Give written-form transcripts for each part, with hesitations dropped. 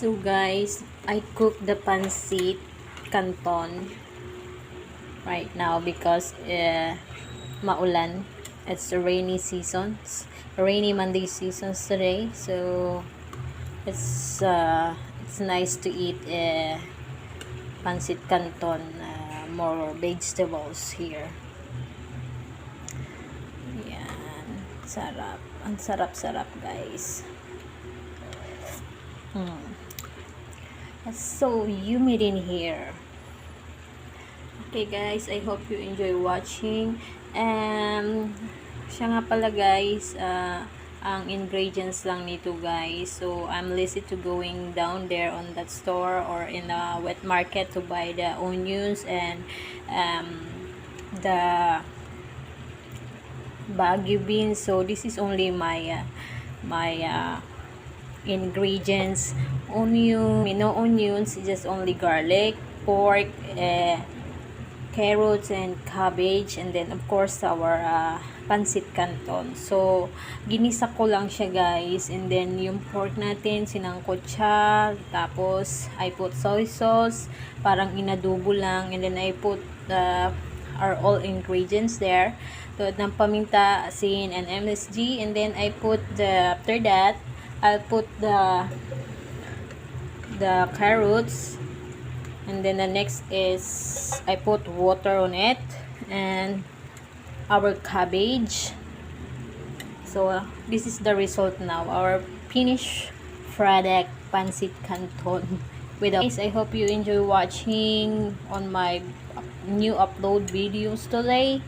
So guys, I cook the pancit canton right now because maulan. It's the rainy Monday seasons today. So it's nice to eat pancit canton, more vegetables here. Yan, sarap. Ang sarap-sarap guys. It's so humid in here. Okay guys, I hope you enjoy watching. Siya nga pala guys, ang ingredients lang nito guys. So I'm lazy to going down there on that store or in a wet market to buy the onions and the Baguio beans. So this is only my ingredients. No onions, just only garlic, pork, carrots and cabbage, and then of course our pancit canton. So ginisa ko lang siya guys, and then yung pork natin sinangkot siya, tapos I put soy sauce, parang inadubo lang, and then I put our all ingredients there, tulad ng paminta, asin, and MSG, and then I put after that I'll put the carrots, and then the next is I put water on it and our cabbage. So this is the result now, our finished product pancit canton. I hope you enjoy watching on my new upload videos today,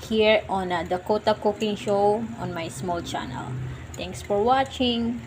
here on Dakota Cooking Show on my small channel. Thanks for watching.